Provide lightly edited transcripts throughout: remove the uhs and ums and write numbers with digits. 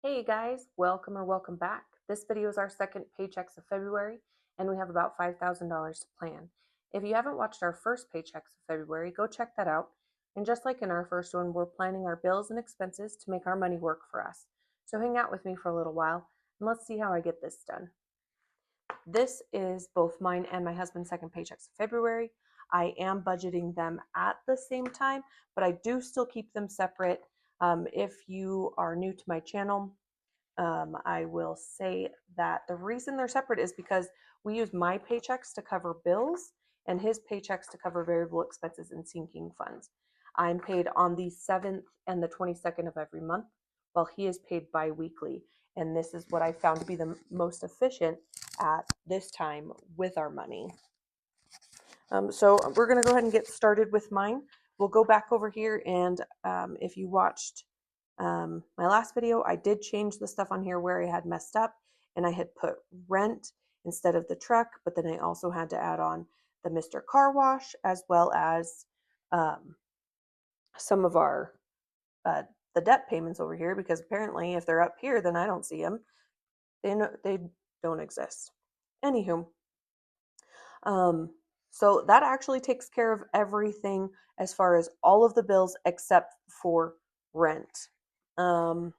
Hey guys, welcome back. This video is our second Paychecks of February, and we have about $5,000 to plan. If you haven't watched our first Paychecks of February, go check that out. And just like in our first one, we're planning our bills and expenses to make our money work for us. So hang out with me for a little while, and let's see how I get this done. This is both mine and my husband's second Paychecks of February. I am budgeting them at the same time, but I do still keep them separate. If you are new to my channel, I will say that the reason they're separate is because we use my paychecks to cover bills and his paychecks to cover variable expenses and sinking funds. I'm paid on the 7th and the 22nd of every month, while he is paid bi-weekly. And this is what I found to be the most efficient at this time with our money. So we're going to go ahead and get started with mine. We'll go back over here, and if you watched my last video, I did change the stuff on here where I had messed up, and I had put rent instead of the truck, but then I also had to add on the Mr. Car Wash, as well as some of our the debt payments over here, because apparently if they're up here, then I don't see them. They don't exist. Anywho, so that actually takes care of everything as far as all of the bills except for rent. So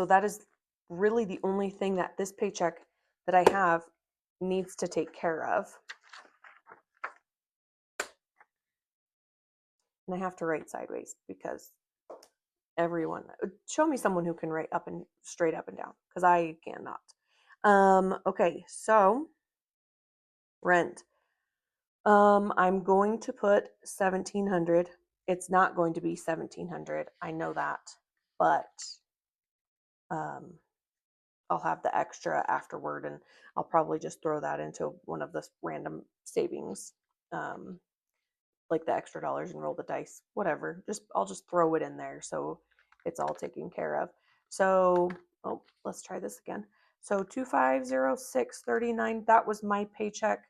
that is really the only thing that this paycheck that I have needs to take care of. And I have to write sideways because everyone, show me someone who can write up and straight up and down, because I cannot. Okay, so rent. I'm going to put 1,700. It's not going to be 1,700. I know that, but I'll have the extra afterward, and I'll probably just throw that into one of the random savings, like the extra dollars, and roll the dice, whatever. I'll just throw it in there so it's all taken care of. So, oh, let's try this again. So 2,506.39. That was my paycheck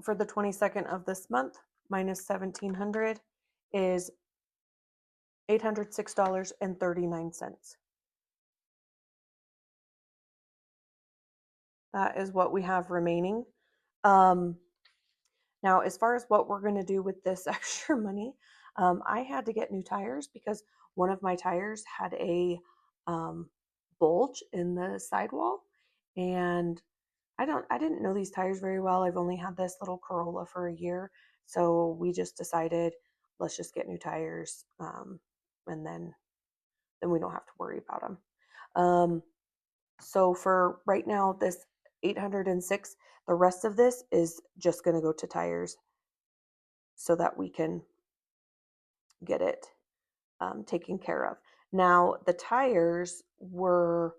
for the 22nd of this month. Minus 1,700 is $806.39. That is what we have remaining. Now, as far as what we're going to do with this extra money, I had to get new tires because one of my tires had a bulge in the sidewall, and I didn't know these tires very well. I've only had this little Corolla for a year, so we just decided let's just get new tires, and then we don't have to worry about them. So for right now, this 806, the rest of this is just going to go to tires so that we can get it taken care of. Now, the tires were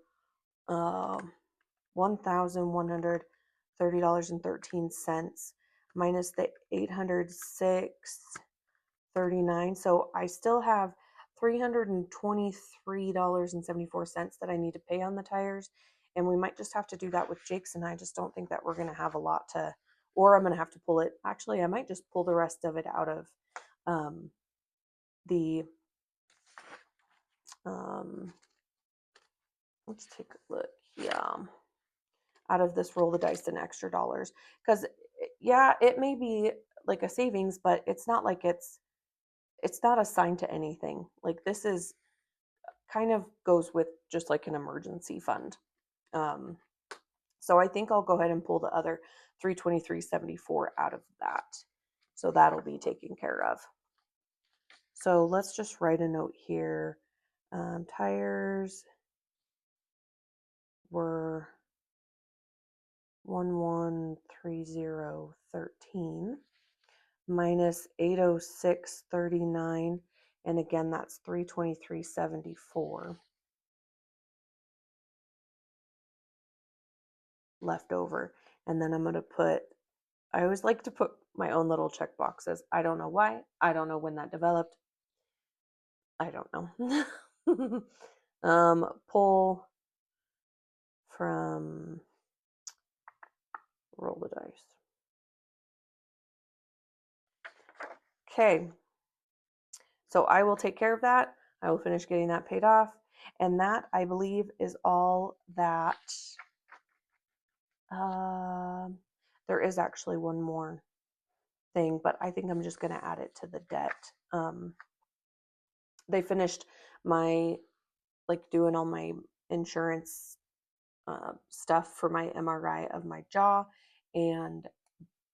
$1,130.13 minus the 806.39. So I still have $323.74 that I need to pay on the tires, and we might just have to do that with Jake's, and I just don't think that we're going to have a lot to, or I'm going to have to pull it. Actually, I might just pull the rest of it out of the let's take a look. Yeah, out of this roll the dice and extra dollars, because yeah, it may be like a savings, but it's not like it's not assigned to anything. Like, this is kind of goes with just like an emergency fund. So I think I'll go ahead and pull the other 323.74 out of that, so that'll be taken care of. So let's just write a note here. Tires were 1130.13 minus 806.39, and again that's 323.74 left over. And then I'm going to put, I always like to put my own little check boxes. I don't know why. I don't know when that developed. I don't know. Pull from roll the dice. Okay, so I will take care of that. I will finish getting that paid off. And that, I believe, is all that. There is actually one more thing, but I think I'm just going to add it to the debt. They finished my, like, doing all my insurance stuff for my MRI of my jaw, and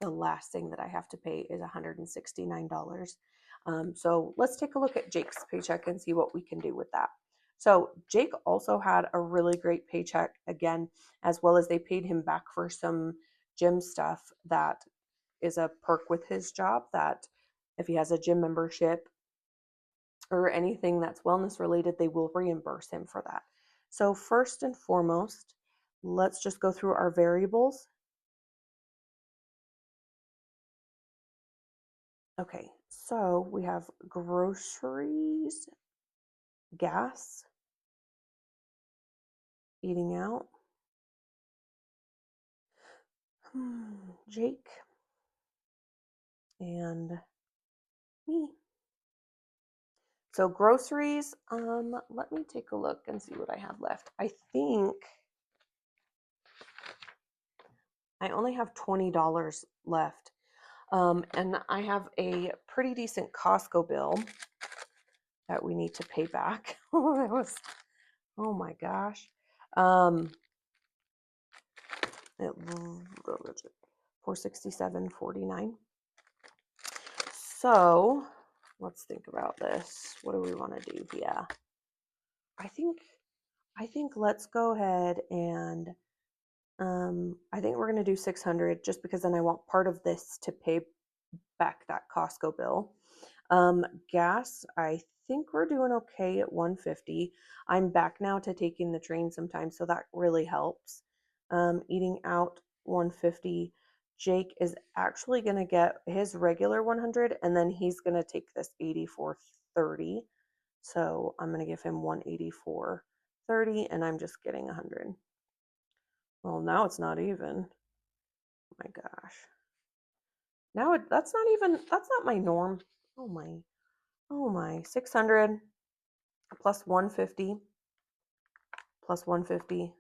the last thing that I have to pay is $169. So let's take a look at Jake's paycheck and see what we can do with that. So Jake also had a really great paycheck again, as well as they paid him back for some gym stuff that is a perk with his job, that if he has a gym membership or anything that's wellness related, they will reimburse him for that. So first and foremost, let's just go through our variables. Okay, so we have groceries, gas, eating out, Jake, and me. So groceries, let me take a look and see what I have left. I think I only have $20 left. And I have a pretty decent Costco bill that we need to pay back. Oh my gosh. It, $467.49. So let's think about this. What do we want to do here? I think let's go ahead and I think we're going to do 600, just because then I want part of this to pay back that Costco bill. Gas, I think we're doing okay at 150. I'm back now to taking the train sometimes, so that really helps. Eating out, 150. Jake is actually going to get his regular 100, and then he's going to take this 84.30. So I'm going to give him 184.30, and I'm just getting 100. Well, now it's not even. Oh my gosh. Now that's not my norm. Oh my, 600 plus 150 plus 150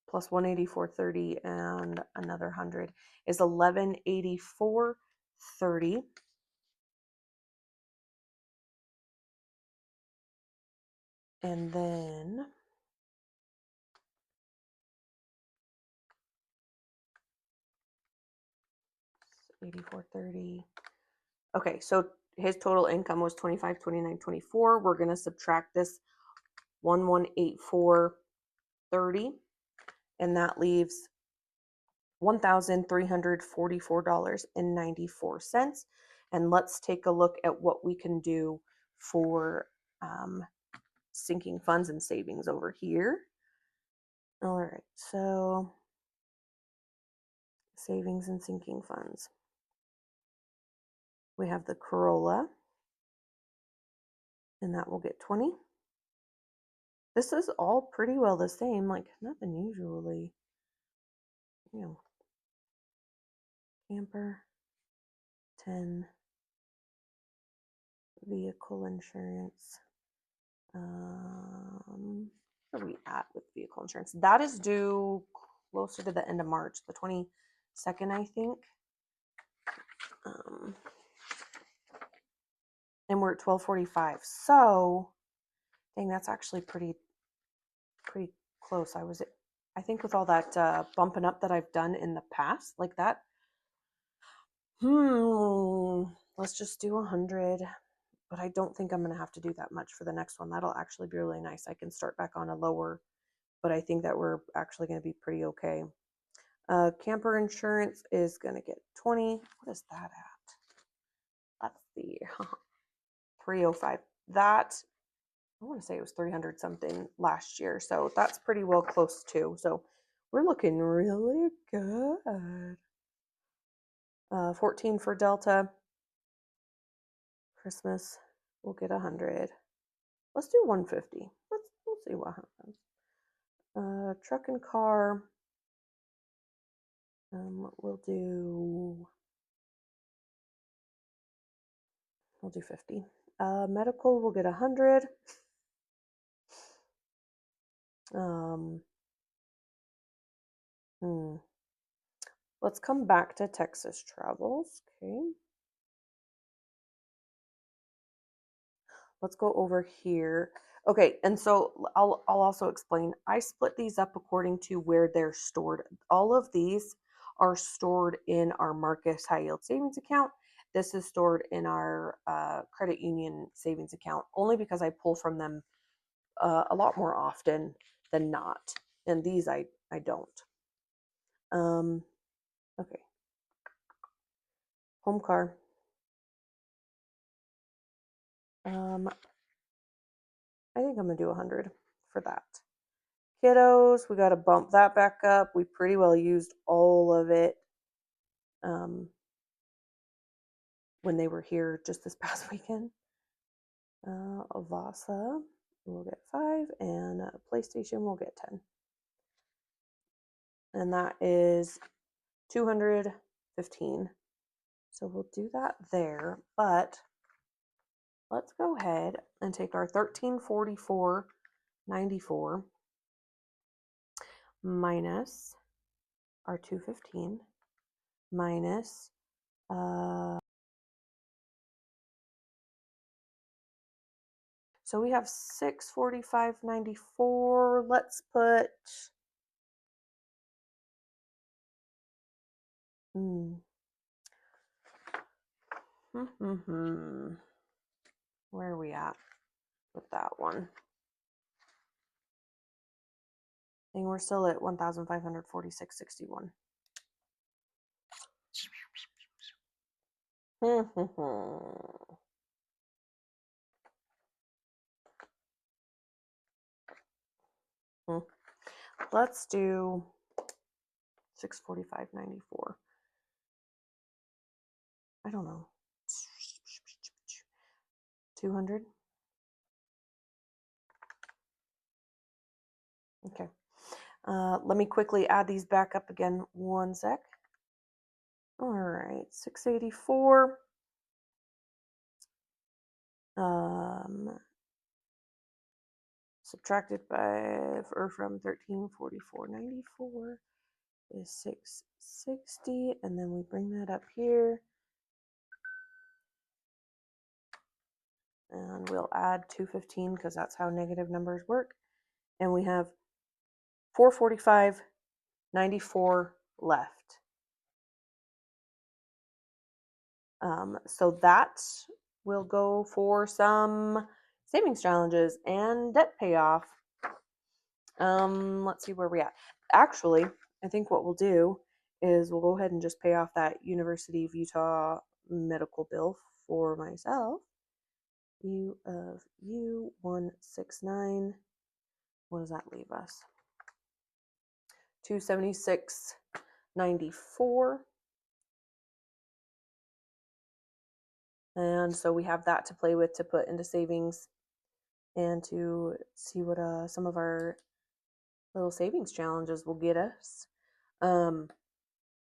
plus 184.30 and another 100 is 1184.30. And then 84.30. Okay, so his total income was 25.29.24. We're going to subtract this 1184.30, and that leaves $1,344.94. And let's take a look at what we can do for sinking funds and savings over here. All right, so savings and sinking funds. We have the Corolla, and that will get 20. This is all pretty well the same, like nothing usually, camper, 10, vehicle insurance. Where are we at with vehicle insurance? That is due closer to the end of March, the 22nd, I think. And we're at 12:45. So, dang, that's actually pretty close. I think with all that bumping up that I've done in the past, like that. Let's just do 100. But I don't think I'm going to have to do that much for the next one. That'll actually be really nice. I can start back on a lower, but I think that we're actually going to be pretty okay. Camper insurance is going to get 20. What is that at? Let's see. 305. That, I want to say it was 300 something last year. So that's pretty well close too. So we're looking really good. 14 for Delta. Christmas, we'll get 100. Let's do 150. We'll see what happens. Truck and car, we'll do 50. Medical will get 100. Let's come back to Texas travels. Okay. Let's go over here. Okay, and so I'll also explain. I split these up according to where they're stored. All of these are stored in our Marcus High Yield Savings Account. This is stored in our credit union savings account, only because I pull from them a lot more often than not. And these I don't. Okay. Home car. I think I'm gonna do 100 for that. Kiddos, we got to bump that back up. We pretty well used all of it when they were here just this past weekend. Avasa will get 5, and PlayStation will get 10. And that is 215. So we'll do that there, but let's go ahead and take our 1344.94 minus our 215 minus so we have 645.94. Let's put where are we at with that one? And we're still at 1,546.61. Let's do 645.94. I don't know. 200. Okay. Let me quickly add these back up again. One sec. All right, 684. Subtracted by or from 1344.94 is 660, and then we bring that up here, and we'll add 215 because that's how negative numbers work, and we have 445.94 left. So that will go for some savings challenges and debt payoff. Let's see where we're at. Actually, I think what we'll do is we'll go ahead and just pay off that University of Utah medical bill for myself. U of U 169. What does that leave us? 276.94. And so we have that to play with to put into savings and to see what some of our little savings challenges will get us. And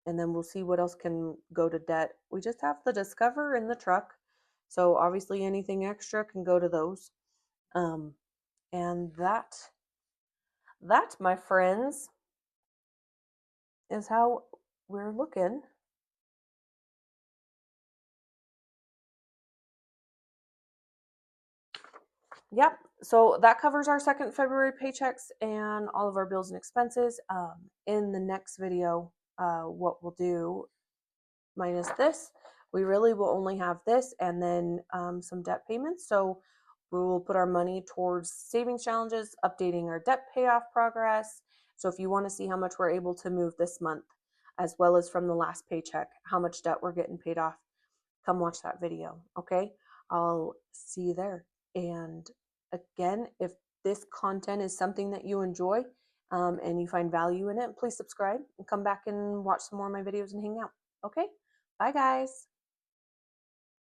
then we'll see what else can go to debt. We just have the Discover and the truck. So obviously anything extra can go to those. And that, my friends, is how we're looking. Yep. So that covers our second February paychecks and all of our bills and expenses. In the next video, what we'll do minus this, we really will only have this and then some debt payments. So we will put our money towards savings challenges, updating our debt payoff progress. So if you want to see how much we're able to move this month, as well as from the last paycheck, how much debt we're getting paid off, come watch that video. Okay. I'll see you there. And again, if this content is something that you enjoy and you find value in it, please subscribe and come back and watch some more of my videos and hang out. Okay. Bye, guys.